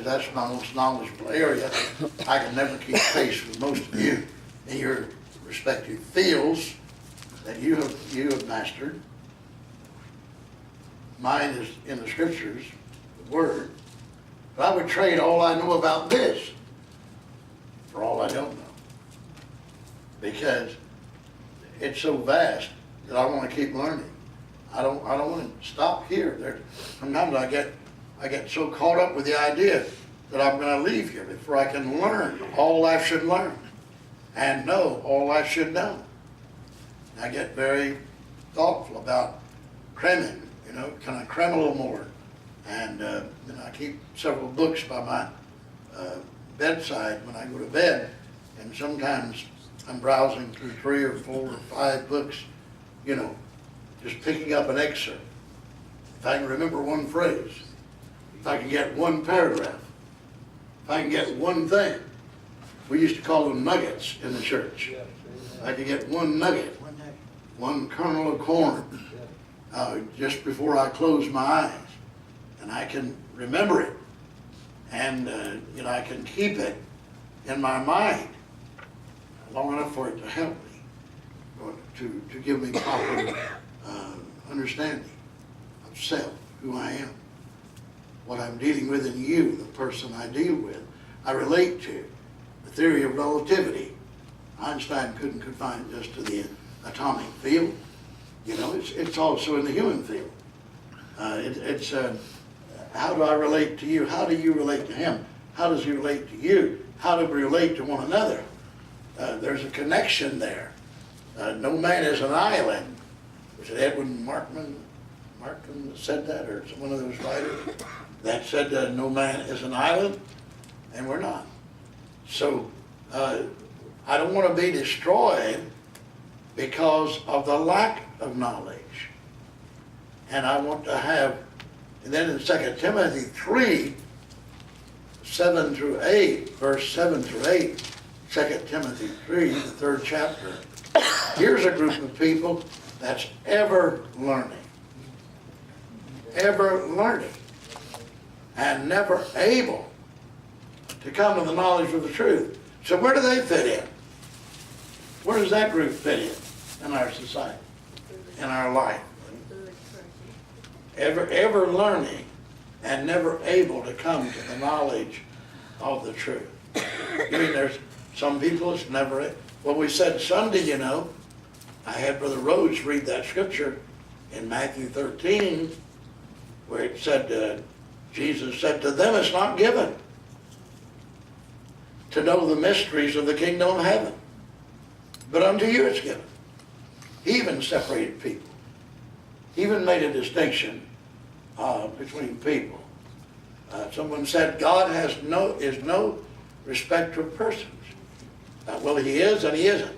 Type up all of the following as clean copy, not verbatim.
that's my most knowledgeable area. I can never keep pace with most of you in your respective fields that you have mastered. Mine is in the scriptures, the word. But I would trade all I know about this for all I don't know. Because it's so vast that I want to keep learning. I don't want to stop here. Sometimes I get so caught up with the idea that I'm going to leave here before I can learn all I should learn and know all I should know. I get very thoughtful about cramming. Can I cram a little more? And I keep several books by my bedside when I go to bed, and sometimes I'm browsing through 3 or 4 or 5 books, just picking up an excerpt. If I can remember one phrase, if I can get one paragraph, if I can get one thing. We used to call them nuggets in the church. If I could get one nugget, one kernel of corn, just before I close my eyes, and I can remember it, and I can keep it in my mind long enough for it to help me, or to give me proper understanding of self, who I am, what I'm dealing with in you, the person I deal with, I relate to, the theory of relativity. Einstein couldn't confine it just to the atomic field. It's also in the human field. It's how do I relate to you? How do you relate to him? How does he relate to you? How do we relate to one another? There's a connection there. No man is an island. Was it Edwin Markman that said that, or one of those writers that said no man is an island? And we're not. So I don't want to be destroyed because of the lack of knowledge. And I want to have, and then in 2 Timothy 3, 7 through 8, verse 7 through 8, 2 Timothy 3, the 3rd chapter, here's a group of people that's ever learning, and never able to come to the knowledge of the truth. So where do they fit in? Where does that group fit in our society, in our life? Ever learning and never able to come to the knowledge of the truth. There's some people it's never. Well, we said Sunday, I had Brother Rhodes read that scripture in Matthew 13, where it said, Jesus said to them, it's not given to know the mysteries of the kingdom of heaven, but unto you it's given. He even separated people. He even made a distinction between people. Someone said God is no respecter of persons. Well, he is and he isn't.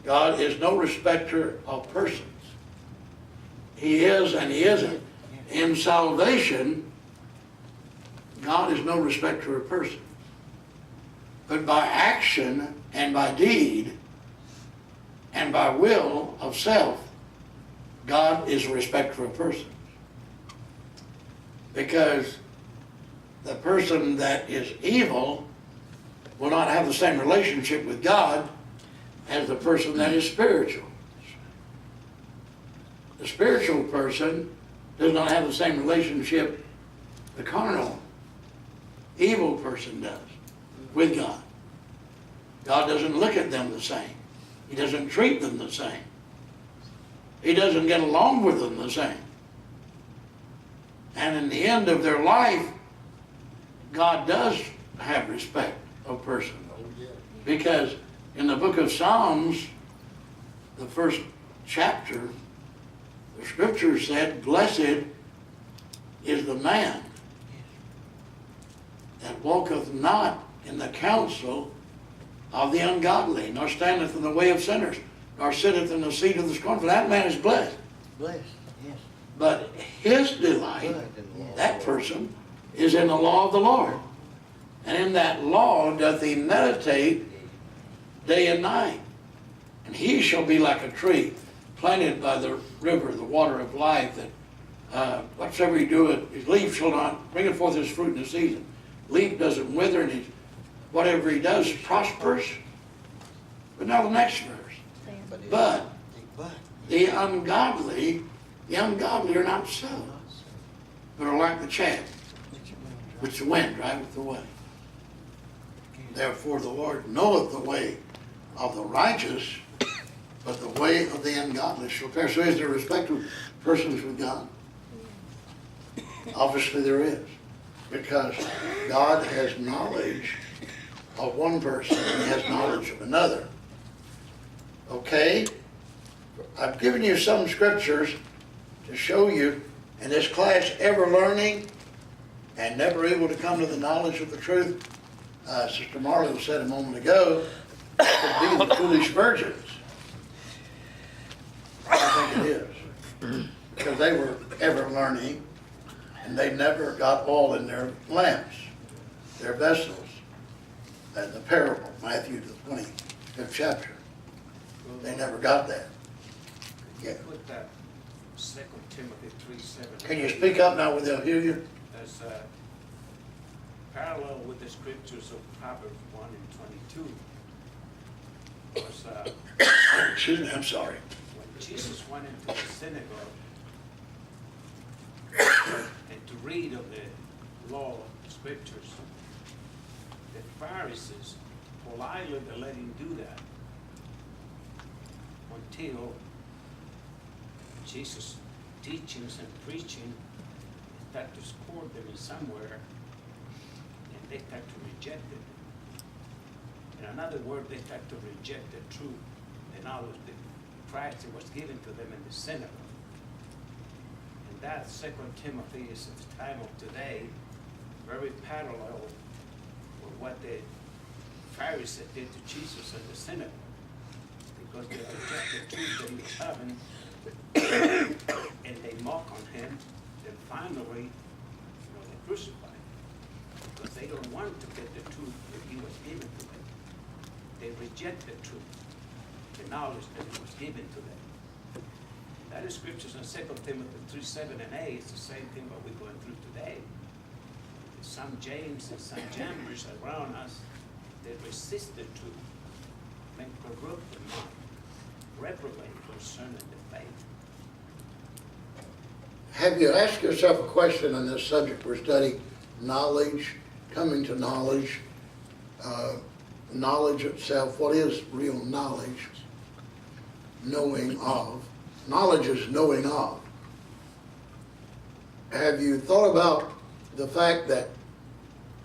God is no respecter of persons. He is and he isn't. In salvation, God is no respecter of persons. But by action and by deed and by will of self, God is a respecter of persons. Because the person that is evil will not have the same relationship with God as the person that is spiritual. The spiritual person does not have the same relationship the carnal, evil person does with God. God doesn't look at them the same. He doesn't treat them the same. He doesn't get along with them the same. And in the end of their life, God does have respect of persons. Because in the book of Psalms, the 1st chapter, the scripture said, blessed is the man that walketh not in the counsel of the ungodly, nor standeth in the way of sinners, nor sitteth in the seat of the scornful. That man is blessed. Blessed, yes. But his delight, that person, is in the law of the Lord. And in that law doth he meditate day and night. And he shall be like a tree planted by the river, the water of life, that Whatsoever you do, his leaf shall not bring forth his fruit in the season. Leaf doesn't wither, and whatever he does prospers. But now the next verse. But the ungodly are not so, but are like the chaff, which the wind driveth away. Therefore the Lord knoweth the way of the righteous, but the way of the ungodly shall perish. So is there respect to persons with God? Obviously there is, because God has knowledge of one person and He has knowledge of another. Okay? I've given you some scriptures to show you in this class, ever learning and never able to come to the knowledge of the truth. Sister Marlow said a moment ago, could be the foolish virgins. I think it is. Because they were ever learning and they never got oil in their lamps, their vessels. And the parable, Matthew the 25th chapter. They never got that. Yeah. Put that 2 Timothy 3:7. Can you speak up now where they'll hear you? As parallel with the scriptures of Proverbs 1 and 22. Was, Excuse me, I'm sorry. when Jesus went into the synagogue and to read of the law scriptures, the Pharisees politely let him do that until Jesus' teachings and preaching start to score them in somewhere, and they start to reject it. In other words, they start to reject the truth, the knowledge that Christ was given to them in the synagogue. And that 2 Timothy is at the time of today very parallel with what the Pharisees did to Jesus in the synagogue, because they rejected the truth that he was having, and they mock on him, then finally, they crucify him, because they don't want to get the truth that he was given to them. They reject the truth, the knowledge that he was given to them. That is scriptures in 2 Timothy 3:7 and 8. It's the same thing what we're going through today. Some James and some Jambres around us, they resist the truth, and corrupt the mind, reprobate concerning the faith. Have you asked yourself a question on this subject we're studying? Knowledge, coming to knowledge, knowledge itself. What is real knowledge? Knowing of. Knowledge is knowing of. Have you thought about the fact that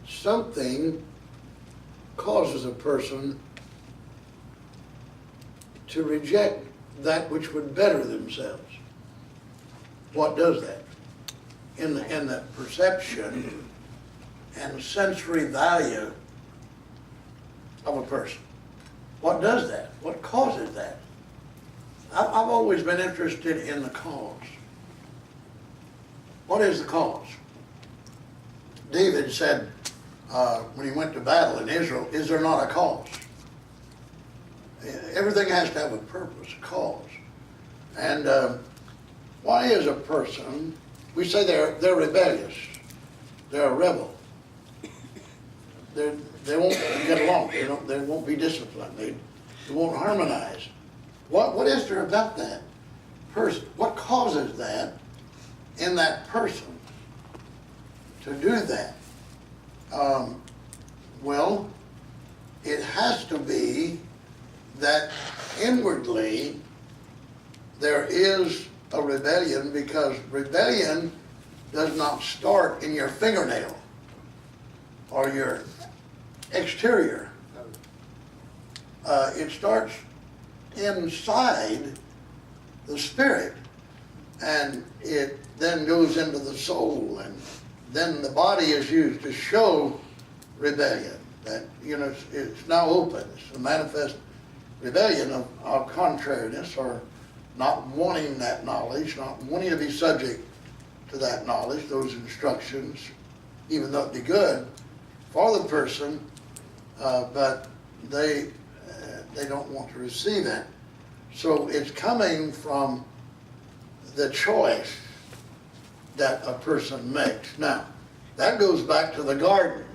something causes a person to reject that which would better themselves? What does that? In the perception and sensory value of a person. What does that? What causes that? I've always been interested in the cause. What is the cause? David said when he went to battle in Israel, is there not a cause? Everything has to have a purpose, a cause. And why is a person, we say they're rebellious, they're a rebel. They won't get along, they won't be disciplined, they won't harmonize. What is there about that person? What causes that in that person to do that? Well, it has to be that inwardly there is a rebellion, because rebellion does not start in your fingernail or your exterior. It starts inside the spirit, and it then goes into the soul, and then the body is used to show rebellion. That, it's now open. It's a manifest rebellion of contrariness, or not wanting that knowledge, not wanting to be subject to that knowledge, those instructions, even though it be good for the person, but they don't want to receive it. So it's coming from the choice that a person makes. Now, that goes back to the garden.